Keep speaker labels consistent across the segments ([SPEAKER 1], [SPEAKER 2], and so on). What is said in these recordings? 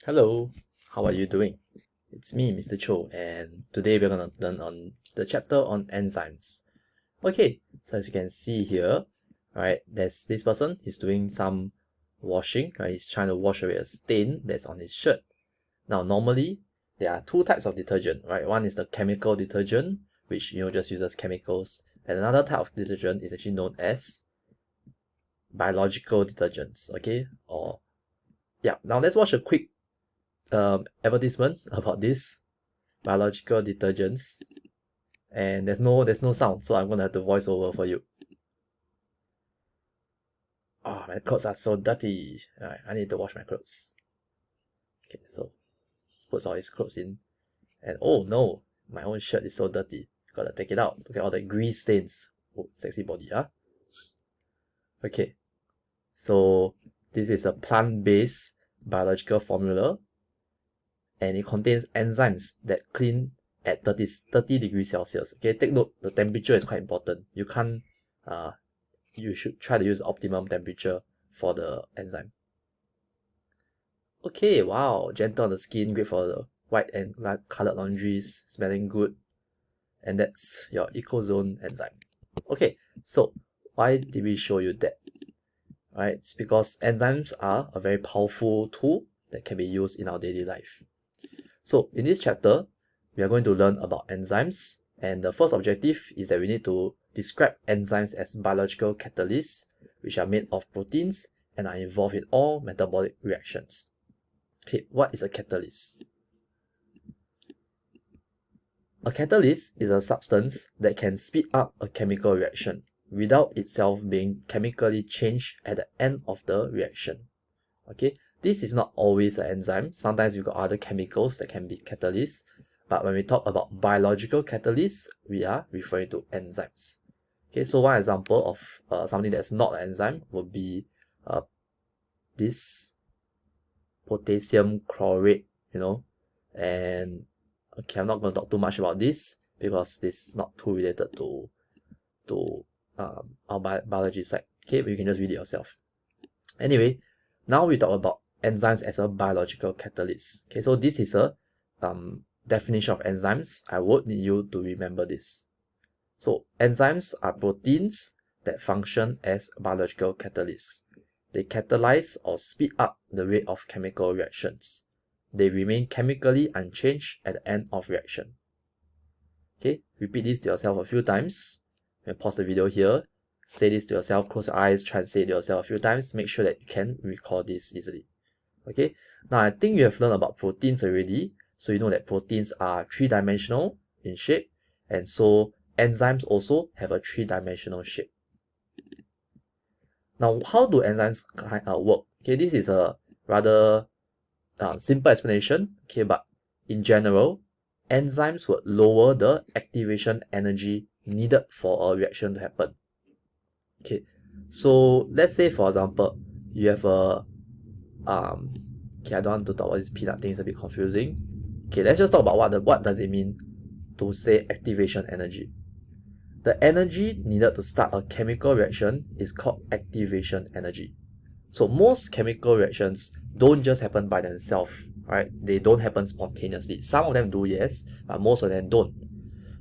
[SPEAKER 1] Hello, how are you doing? It's me, Mr. Cho, and today we're gonna learn on the chapter on enzymes. Okay, so as you can see here, right, there's this person, he's doing some washing, right? He's trying to wash away a stain that's on his shirt. Now, normally, there are two types of detergent, right? One is the chemical detergent, which, just uses chemicals, and another type of detergent is actually known as biological detergents, okay? Or, yeah, now let's watch a quick advertisement about this biological detergents, and there's no sound, so I'm gonna have to voice over for you. Oh, my clothes are so dirty. Alright, I need to wash my clothes. Okay, so puts all his clothes in, and oh no, my own shirt is so dirty. Gotta take it out. Look at all the grease stains. Oh, sexy body, huh? Okay, so this is a plant-based biological formula, and it contains enzymes that clean at 30 degrees Celsius. Okay, take note, the temperature is quite important. You should try to use optimum temperature for the enzyme. Okay, wow, gentle on the skin, great for the white and colored laundries, smelling good. And that's your EcoZone enzyme. Okay, so why did we show you that? Right, it's because enzymes are a very powerful tool that can be used in our daily life. So in this chapter, we are going to learn about enzymes, and the first objective is that we need to describe enzymes as biological catalysts, which are made of proteins and are involved in all metabolic reactions. Okay, what is a catalyst? A catalyst is a substance that can speed up a chemical reaction without itself being chemically changed at the end of the reaction. Okay, this is not always an enzyme. Sometimes we've got other chemicals that can be catalysts, but when we talk about biological catalysts, we are referring to enzymes. Okay, so one example of something that's not an enzyme would be this potassium chlorate, and okay, I'm not going to talk too much about this because this is not too related to our biology side. Okay, but you can just read it yourself. Anyway, now we talk about enzymes as a biological catalyst. Okay, so this is a definition of enzymes. I would need you to remember this. So enzymes are proteins that function as biological catalysts. They catalyze or speed up the rate of chemical reactions. They remain chemically unchanged at the end of reaction. Okay, repeat this to yourself a few times. And pause the video here. Say this to yourself, close your eyes, try and say it to yourself a few times. Make sure that you can recall this easily. Okay, now I think you have learned about proteins already. So you know that proteins are three-dimensional in shape. And so enzymes also have a three-dimensional shape. Now, how do enzymes work? Okay, this is a rather simple explanation. Okay, but in general, enzymes would lower the activation energy needed for a reaction to happen. Okay, so let's say for example, you have a okay, I don't want to talk about this peanut thing, it's a bit confusing. Okay, let's just talk about what does it mean to say activation energy. The energy needed to start a chemical reaction is called activation energy. So most chemical reactions don't just happen by themselves, right? They don't happen spontaneously. Some of them do, yes, but most of them don't.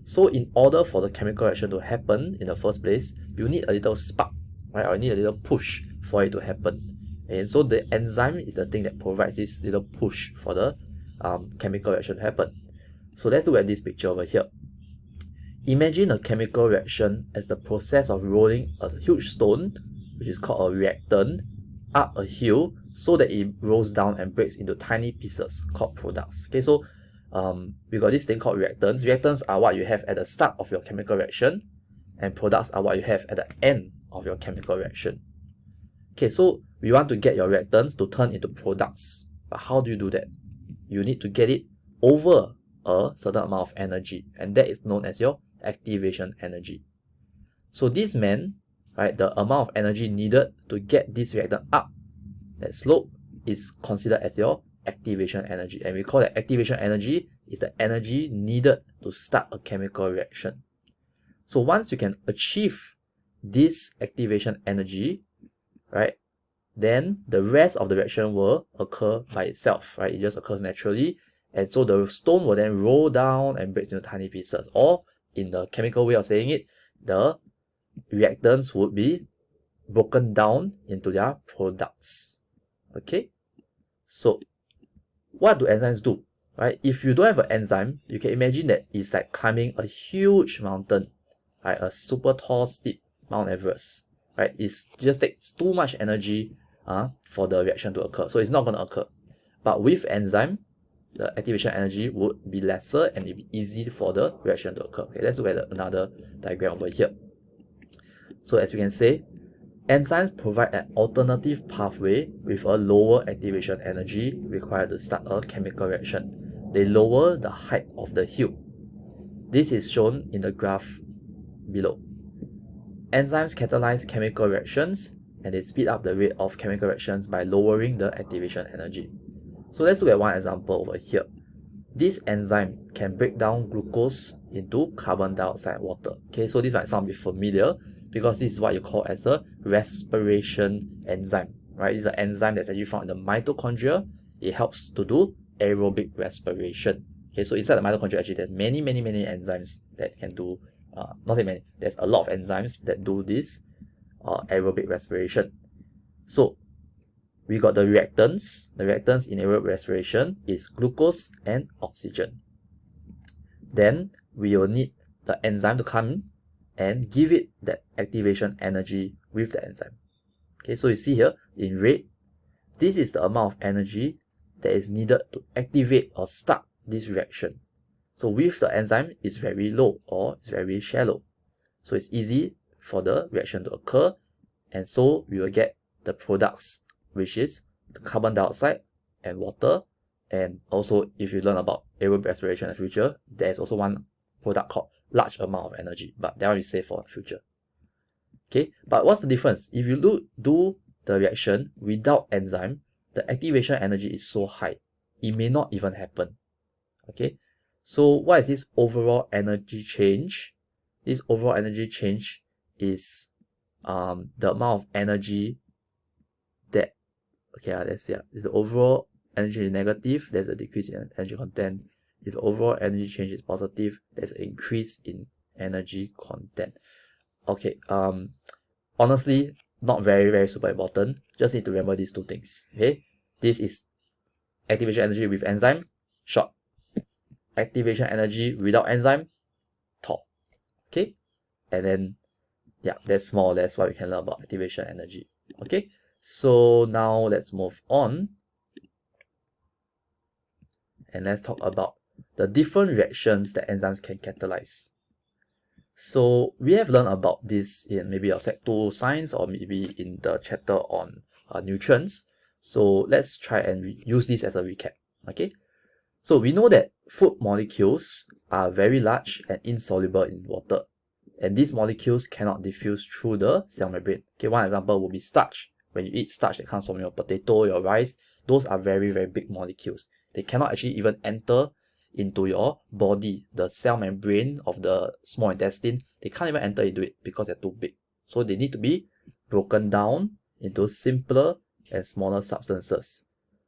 [SPEAKER 1] So in order for the chemical reaction to happen in the first place, you need a little spark, right? Or you need a little push for it to happen. And so the enzyme is the thing that provides this little push for the chemical reaction to happen. So let's look at this picture over here. Imagine a chemical reaction as the process of rolling a huge stone, which is called a reactant, up a hill so that it rolls down and breaks into tiny pieces called products. Okay, so we got this thing called reactants. Reactants are what you have at the start of your chemical reaction, and products are what you have at the end of your chemical reaction. Okay, so we want to get your reactants to turn into products. But how do you do that? You need to get it over a certain amount of energy, and that is known as your activation energy. So this meant, right, the amount of energy needed to get this reactant up that slope is considered as your activation energy, and we call that activation energy is the energy needed to start a chemical reaction. So once you can achieve this activation energy, right, then the rest of the reaction will occur by itself, right? It just occurs naturally. And so the stone will then roll down and break into tiny pieces. Or in the chemical way of saying it, the reactants would be broken down into their products. Okay? So what do enzymes do? Right? If you don't have an enzyme, you can imagine that it's like climbing a huge mountain, right? A super tall, steep Mount Everest. Right? It just takes too much energy for the reaction to occur. So it's not going to occur. But with enzyme, the activation energy would be lesser and it would be easy for the reaction to occur. Okay, let's look at another diagram over here. So as we can say, enzymes provide an alternative pathway with a lower activation energy required to start a chemical reaction. They lower the height of the hill. This is shown in the graph below. Enzymes catalyze chemical reactions and they speed up the rate of chemical reactions by lowering the activation energy. So let's look at one example over here. This enzyme can break down glucose into carbon dioxide and water. Okay, so this might sound a bit familiar because this is what you call as a respiration enzyme, right? It's an enzyme that's actually found in the mitochondria. It helps to do aerobic respiration. Okay, so inside the mitochondria, actually, there's many enzymes that can do, not say many, there's a lot of enzymes that do this aerobic respiration. So we got the reactants. The reactants in aerobic respiration is glucose and oxygen. Then we will need the enzyme to come in and give it that activation energy with the enzyme. Okay, so you see here in red, this is the amount of energy that is needed to activate or start this reaction. So with the enzyme, it's very low or it's very shallow. So it's easy for the reaction to occur, and so we will get the products, which is the carbon dioxide and water. And also, if you learn about aerobic respiration in the future, there's also one product called large amount of energy, but that one is safe for the future. Okay, but what's the difference? If you do the reaction without enzyme, the activation energy is so high, it may not even happen. Okay, so what is this overall energy change? This overall energy change is the amount of energy that, okay, let's see, if the overall energy is negative, there's a decrease in energy content. If the overall energy change is positive, there's an increase in energy content. Okay, honestly, not very super important. Just need to remember these two things. Okay, this is activation energy with enzyme, short. Activation energy without enzyme, tall. Okay, and then yeah, that's more or less what we can learn about activation energy. Okay, so now let's move on and let's talk about the different reactions that enzymes can catalyze. So we have learned about this in maybe our Sec 2 science or maybe in the chapter on nutrients. So let's try and use this as a recap. Okay, so we know that food molecules are very large and insoluble in water, and these molecules cannot diffuse through the cell membrane. Okay, one example would be starch. When you eat starch that comes from your potato, your rice, those are very big molecules. They cannot actually even enter into your body, the cell membrane of the small intestine. They can't even enter into it because they're too big. So they need to be broken down into simpler and smaller substances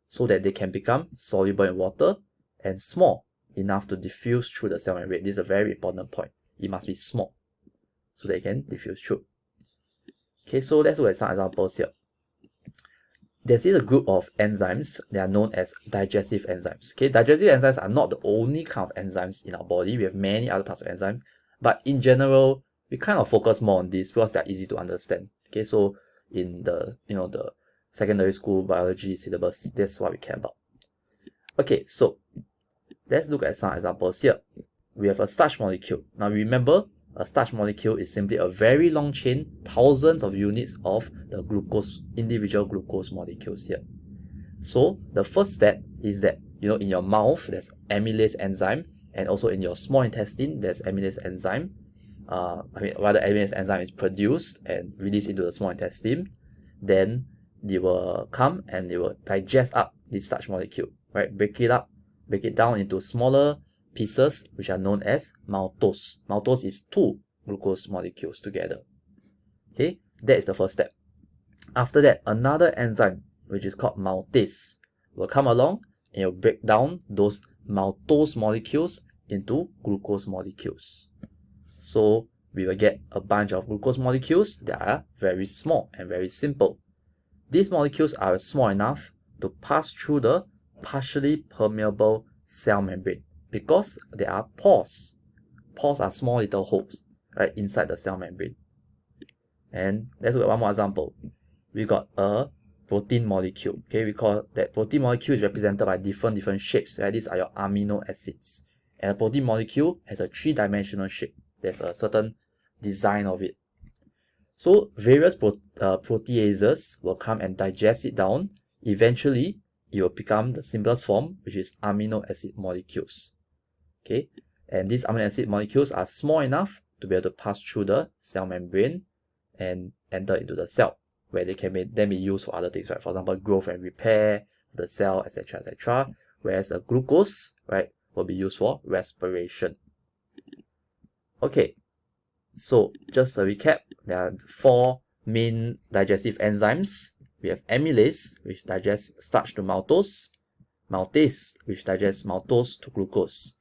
[SPEAKER 1] so that they can become soluble in water and small enough to diffuse through the cell membrane. This is a very important point. It must be small so they can diffuse through. Okay, so let's look at some examples here. There's a group of enzymes. They are known as digestive enzymes. Okay, digestive enzymes are not the only kind of enzymes in our body. We have many other types of enzymes, but in general, we kind of focus more on this because they're easy to understand. Okay, so in the the secondary school biology syllabus, that's what we care about. Okay, so let's look at some examples here. We have a starch molecule. Now remember, a starch molecule is simply a very long chain, thousands of units of the glucose, individual glucose molecules here. So the first step is that, in your mouth, there's amylase enzyme, and also in your small intestine, there's amylase enzyme. Amylase enzyme is produced and released into the small intestine. Then they will come and they will digest up this starch molecule, right? Break it down into smaller pieces, which are known as maltose. Maltose is two glucose molecules together. Okay, that is the first step. After that, another enzyme, which is called maltase, will come along and will break down those maltose molecules into glucose molecules. So we will get a bunch of glucose molecules that are very small and very simple. These molecules are small enough to pass through the partially permeable cell membrane because there are pores. Pores are small little holes right inside the cell membrane. And let's look at one more example. We got a protein molecule. Okay, we call that protein molecule is represented by different shapes. Right? These are your amino acids. And a protein molecule has a three-dimensional shape. There's a certain design of it. So various proteases will come and digest it down. Eventually, it will become the simplest form, which is amino acid molecules. Okay, and these amino acid molecules are small enough to be able to pass through the cell membrane and enter into the cell, where they can then be used for other things, right? For example, growth and repair the cell, etc., etc. Whereas the glucose, right, will be used for respiration. Okay, so just a recap, there are 4 main digestive enzymes. We have amylase, which digests starch to maltose, maltase, which digests maltose to glucose,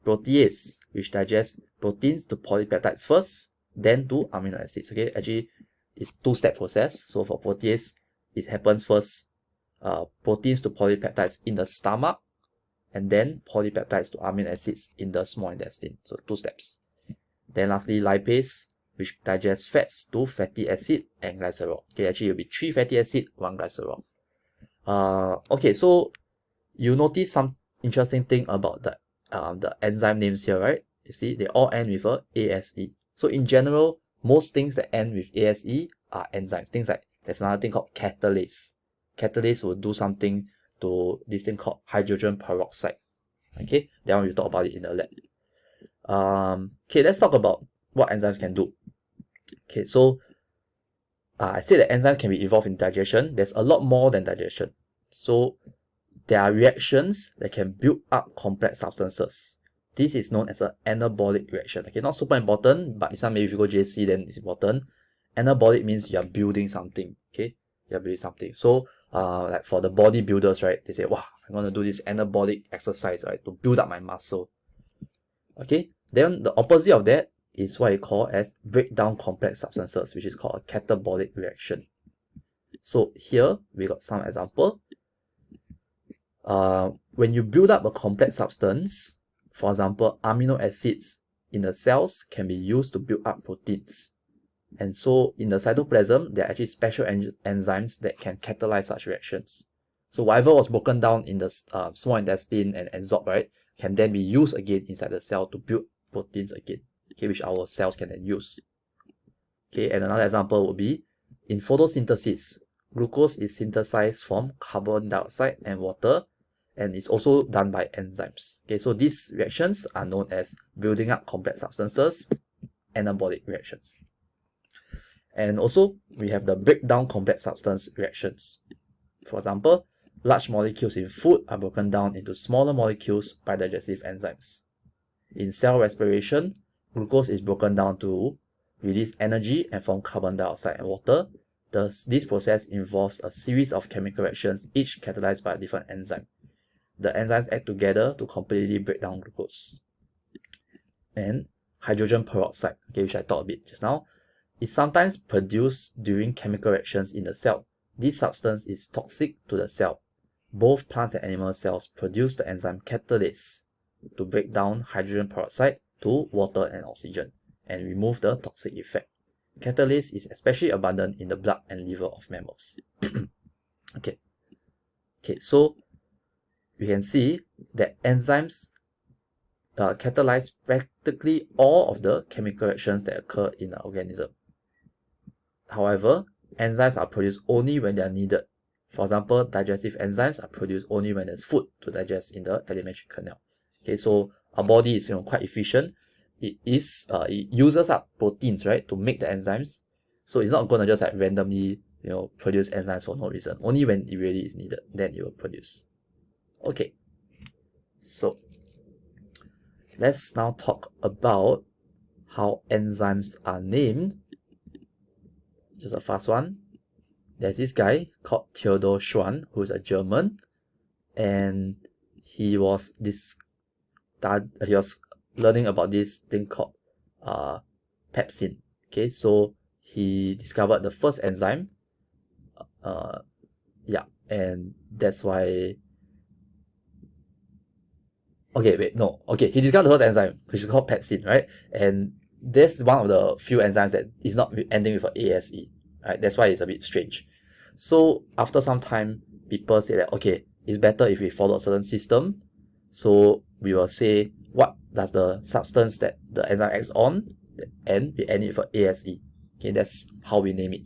[SPEAKER 1] protease, which digests proteins to polypeptides first, then to amino acids. Okay, actually it's 2-step process. So for protease, it happens first, proteins to polypeptides in the stomach, and then polypeptides to amino acids in the small intestine. So 2 steps. Then lastly, lipase, which digests fats to fatty acid and glycerol. Okay, actually it will be 3 fatty acid, 1 glycerol. Okay, so you notice some interesting thing about the enzyme names here, right? You see, they all end with a ASE. So in general, most things that end with ASE are enzymes. Things like, there's another thing called catalase. Catalase will do something to this thing called hydrogen peroxide. Okay, then we'll talk about it in the lab. Okay, let's talk about what enzymes can do. Okay, so I said that enzymes can be involved in digestion. There's a lot more than digestion. So there are reactions that can build up complex substances. This is known as an anabolic reaction. Okay, not super important, but this one maybe if you go JC, then it's important. Anabolic means you are building something. Okay, you are building something. So like for the bodybuilders, right, they say, wow, I'm going to do this anabolic exercise, right, to build up my muscle. Okay, then the opposite of that is what you call as breakdown complex substances, which is called a catabolic reaction. So here we got some example. When you build up a complex substance, for example, amino acids in the cells can be used to build up proteins. And so in the cytoplasm, there are actually special enzymes that can catalyze such reactions. So whatever was broken down in the small intestine and absorbed, right, can then be used again inside the cell to build proteins again, okay, which our cells can then use. Okay, and another example would be in photosynthesis, glucose is synthesized from carbon dioxide and water, and it's also done by enzymes. Okay, so these reactions are known as building up complex substances, anabolic reactions. And also, we have the breakdown complex substance reactions. For example, large molecules in food are broken down into smaller molecules by digestive enzymes. In cell respiration, glucose is broken down to release energy and form carbon dioxide and water. Thus, this process involves a series of chemical reactions, each catalyzed by a different enzyme. The enzymes act together to completely break down glucose. And hydrogen peroxide, okay, which I talked a bit just now, is sometimes produced during chemical reactions in the cell. This substance is toxic to the cell. Both plants and animal cells produce the enzyme catalase to break down hydrogen peroxide to water and oxygen and remove the toxic effect. Catalase is especially abundant in the blood and liver of mammals. Okay, so we can see that enzymes catalyze practically all of the chemical reactions that occur in the organism. However, enzymes are produced only when they are needed. For example, digestive enzymes are produced only when there's food to digest in the alimentary canal. Okay, so our body is quite efficient. It uses up proteins, right, to make the enzymes. So it's not gonna just like randomly produce enzymes for no reason. Only when it really is needed, then it will produce. Okay, so let's now talk about how enzymes are named. Just a fast one. there's this guy called Theodor Schwann, who's a German, and he was learning about this thing called pepsin. Okay, so he discovered the first enzyme. Yeah, and that's why. Okay, wait, no. Okay, he discovered the first enzyme, which is called pepsin, right? And this is one of the few enzymes that is not ending with a ASE, right? That's why it's a bit strange. So after some time, people say that, okay, it's better if we follow a certain system. So we will say, what does the substance that the enzyme acts on, and we end it with a ASE. Okay, that's how we name it.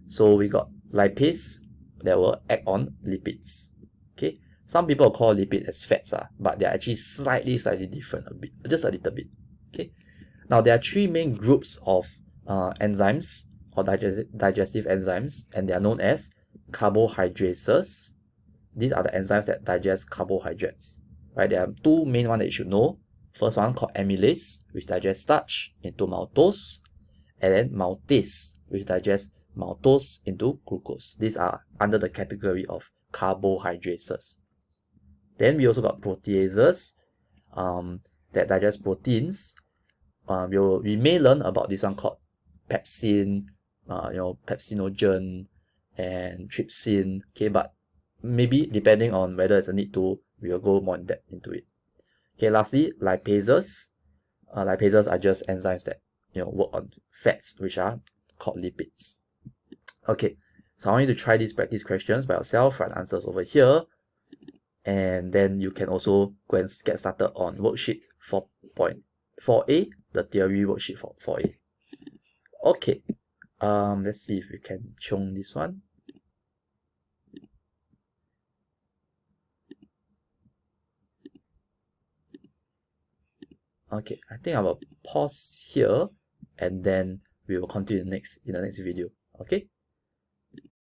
[SPEAKER 1] So we got lipase that will act on lipids. Okay, some people call lipid as fats, but they're actually slightly different a bit, just a little bit. Okay, now there are three main groups of enzymes or digestive enzymes, and they are known as carbohydrases. These are the enzymes that digest carbohydrates. Right, there are two main ones that you should know. First one called amylase, which digests starch into maltose, and then maltase, which digests maltose into glucose. These are under the category of carbohydrases. Then we also got proteases that digest proteins. We may learn about this one called pepsin, pepsinogen and trypsin. Okay, but maybe depending on whether it's a need to, we will go more in depth into it. Okay, lastly, lipases. Lipases are just enzymes that work on fats, which are called lipids. Okay, so I want you to try these practice questions by yourself, write answers over here, and then you can also go and get started on worksheet 4.4a, the theory worksheet for 4a. Okay, let's see if we can chung this one. Okay, I think I will pause here, and then we will continue in the next video. Okay.